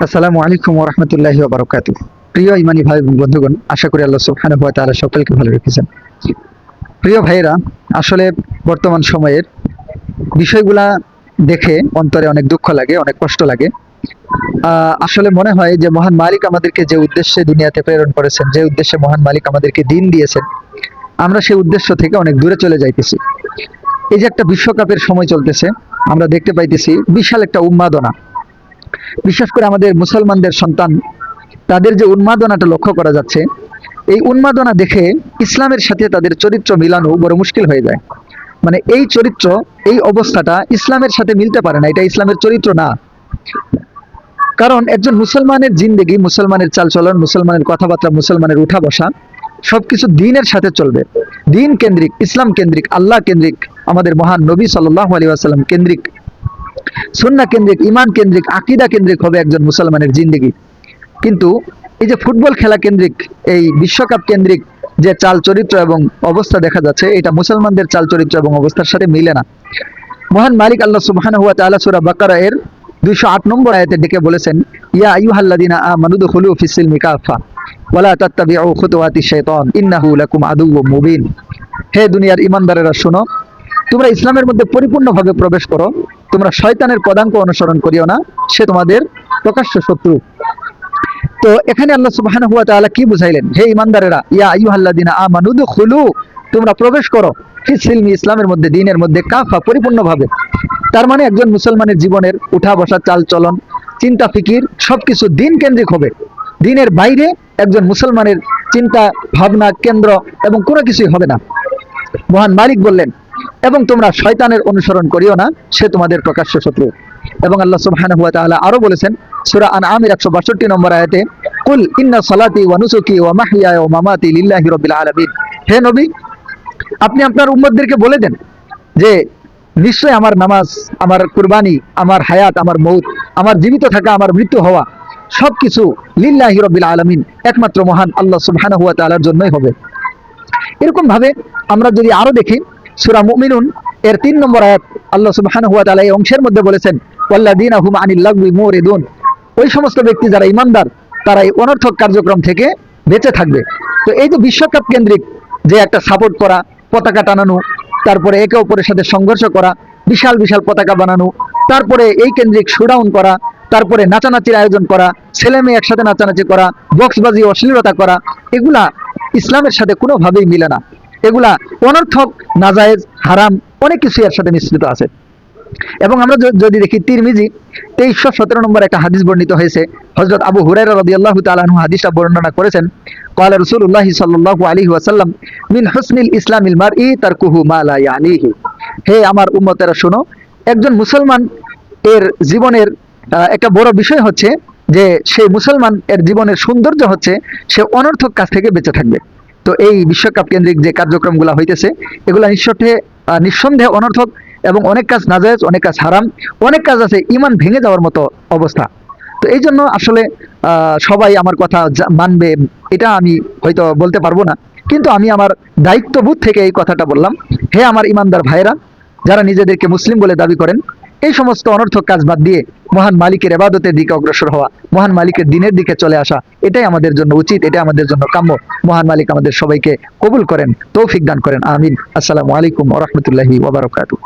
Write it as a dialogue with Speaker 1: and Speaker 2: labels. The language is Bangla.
Speaker 1: আসসালামু আলাইকুম ওয়া রাহমাতুল্লাহি ওয়া বারাকাতুহু। প্রিয় ইমানি ভাই এবং বন্ধুগণ, আশা করি আল্লাহ সুবহানাহু ওয়া তাআলা সকলকে ভালো রেখেছেন। প্রিয় ভাইয়েরা, আসলে বর্তমান সময়ের বিষয়গুলা দেখে অন্তরে অনেক দুঃখ লাগে, অনেক কষ্ট লাগে। আসলে মনে হয় যে মহান মালিক আমাদেরকে যে উদ্দেশ্যে দুনিয়াতে প্রেরণ করেছেন, যে উদ্দেশ্যে মহান মালিক আমাদেরকে দিন দিয়েছেন, আমরা সেই উদ্দেশ্য থেকে অনেক দূরে চলে যাইতেছি। এই যে একটা বিশ্বকাপের সময় চলতেছে, আমরা দেখতে পাইতেছি বিশাল একটা উন্মাদনা। বিশেষ করে আমাদের মুসলমানদের সন্তান, তাদের যে উন্মাদনাটা লক্ষ্য করা যাচ্ছে, এই উন্মাদনা দেখে ইসলামের সাথে তাদের চরিত্র মিলানো বড় মুশকিল হয়ে যায়। মানে এই চরিত্র, এই অবস্থাটা ইসলামের সাথে মিলতে পারে না, এটা ইসলামের চরিত্র না। কারণ একজন মুসলমানের জিন্দেগি, মুসলমানের চালচলন, মুসলমানের কথাবার্তা, মুসলমানের উঠা বসা সবকিছু দিনের সাথে চলবে। দিন কেন্দ্রিক, ইসলাম কেন্দ্রিক, আল্লাহ কেন্দ্রিক, আমাদের মহান নবী সাল্লাল্লাহু আলাইহি ওয়াসাল্লাম কেন্দ্রিক, সুন্নাহ কেন্দ্রিক, ঈমান কেন্দ্রিক, আকীদা কেন্দ্রিক হবে একজন মুসলমানের জিন্দেগি। কিন্তু এই যে ফুটবল খেলা কেন্দ্রিক, এই বিশ্বকাপ কেন্দ্রিক যে চাল চরিত্র এবং অবস্থা দেখা যাচ্ছে, এটা মুসলমানদের চাল চরিত্র এবং অবস্থার সাথে মিলে না। মহান মালিক আল্লাহ সুবহানাহু ওয়া তাআলা সূরা বাকারা এর 208 নম্বর আয়াতে ডেকে বলেছেন, ইয়া আইয়ুহাল্লাযীনা আমানু দুখুলু ফিস সিলমি কাফা ওয়ালা তাত্তাবিউ খুতুওয়াতিশ শাইতান ইন্নাহু লাকুম আদুউম মুবিন। হে দুনিয়ার ঈমানদারেরা, শোনো, তোমরা ইসলামের মধ্যে পরিপূর্ণভাবে প্রবেশ করো, তোমরা শয়তানের পদাঙ্ক অনুসরণ করিও না, সে তোমাদের প্রকাশ্য শত্রু। তো এখানে আল্লাহ সুবহানাহু ওয়া তাআলা কি বুঝাইলেন? হে ঈমানদারেরা, ইয়া আইয়ুহাল্লাযীনা আমানু দুখুলু, তোমরা প্রবেশ করো ফিস সিলমি, ইসলামের মধ্যে, দিনের মধ্যে, কাফা, পরিপূর্ণভাবে। তার মানে একজন মুসলমানের জীবনের উঠা বসা, চাল চলন, চিন্তা ফিকির সবকিছু দিন কেন্দ্রিক হবে। দিনের বাইরে একজন মুসলমানের চিন্তা ভাবনা কেন্দ্র এবং কোনো কিছুই হবে না। মহান মালিক বললেন, এবং তোমরা শয়তানের অনুসরণ করিও না, সে তোমাদের প্রকাশ্য শত্রু। এবং আল্লাহ সুবহানাহু ওয়া তাআলা আরো বলেছেন সূরা আনআমের 162 নম্বর আয়াতে, কুল ইন্না সালাতি ওয়া নুসুকি ওয়া মাহইয়ায়া ওয়া মামাতি লিল্লাহি রাব্বিল আলামিন। হে নবী, আপনি আপনার উম্মতদেরকে বলে দেন যে নিশ্চয় আমার নামাজ, আমার কুরবানি, আমার হায়াত, আমার মৌত, আমার জীবিত থাকা, আমার মৃত্যু হওয়া সবকিছু লিল্লাহি রাব্বিল আলামিন, একমাত্র মহান আল্লাহ সুবহানাহু ওয়া তাআলার জন্যই হবে। এরকম ভাবে আমরা যদি আরো দেখি, সূরা মুমিনুন এর 3 নম্বর আয়াত, আল্লাহ সুবহানাহু ওয়া তাআলা এই অংশের মধ্যে বলেছেন, ওয়াল্লাযীনা হুম আনিল লাগবি মুরিদুন। ওই সমস্ত ব্যক্তি যারা ঈমানদার, তারা এই অনর্থক কার্যক্রম থেকে বেঁচে থাকবে। তো এই যে বিশ্বকাপ কেন্দ্রিক যে একটা সাপোর্ট করা, পতাকা টানানো, তারপরে একে অপরের সাথে সংঘর্ষ করা, বিশাল বিশাল পতাকা বানানো, তারপরে এই কেন্দ্রিক শোডাউন করা, তারপরে নাচানাচির আয়োজন করা, ছেলে মেয়ে একসাথে নাচানাচি করা, বক্সবাজি, অশ্লীলতা করা, এগুলা ইসলামের সাথে কোনোভাবেই মিলে না। এগুলা অনর্থক, নাজায়েজ, হারাম, অনেক কিছু এর সাথে মিশ্রিত আছে। এবং আমরা যদি দেখি, তিরমিজি 2317 নম্বর একটা হাদিস বর্ণিত হয়েছে। হযরত আবু হুরায়রা রাদিয়াল্লাহু তাআলা আনহু হাদিসটা বর্ণনা করেছেন, ক্বালা রাসূলুল্লাহ সাল্লাল্লাহু আলাইহি ওয়াসাল্লাম, মিন হুসনিল ইসলামিল মারই তারকুহু মা লা ইয়ানিহি। হে আমার উম্মতেরা, শোনো, একজন মুসলমান এর জীবনের একটা বড় বিষয় হচ্ছে যে সেই মুসলমান এর জীবনের সৌন্দর্য হচ্ছে সে অনর্থক কাজ থেকে বেঁচে থাকবে। তো এই বিশ্বকাপ কেন্দ্রিক যে কার্যক্রমগুলো হইতেছে, এগুলা নিঃসন্দেহে অনর্থক এবং অনেক কাজ নাজায়েজ, অনেক কাজ হারাম, অনেক কাজ আছে ঈমান ভেঙে যাওয়ার মতো অবস্থা। তো এই জন্য আসলে সবাই আমার কথা মানবে এটা আমি হয়তো বলতে পারবো না, কিন্তু আমি আমার দায়িত্ববোধ থেকে এই কথাটা বললাম। হে আমার ঈমানদার ভাইরা, যারা নিজেদেরকে মুসলিম বলে দাবি করেন, এই সমস্ত অনর্থক কাজ বাদ দিয়ে মহান মালিকের ইবাদতের দিকে অগ্রসর হওয়া, মহান মালিকের দিনের দিকে চলে আসা, এটাই আমাদের জন্য উচিত, এটাই আমাদের জন্য কাম্য। মহান মালিক আমাদের সবাইকে কবুল করেন, তৌফিক দান করেন, আমিন। আসসালামু আলাইকুম ওয়া রাহমাতুল্লাহি ওয়া বারাকাতুহু।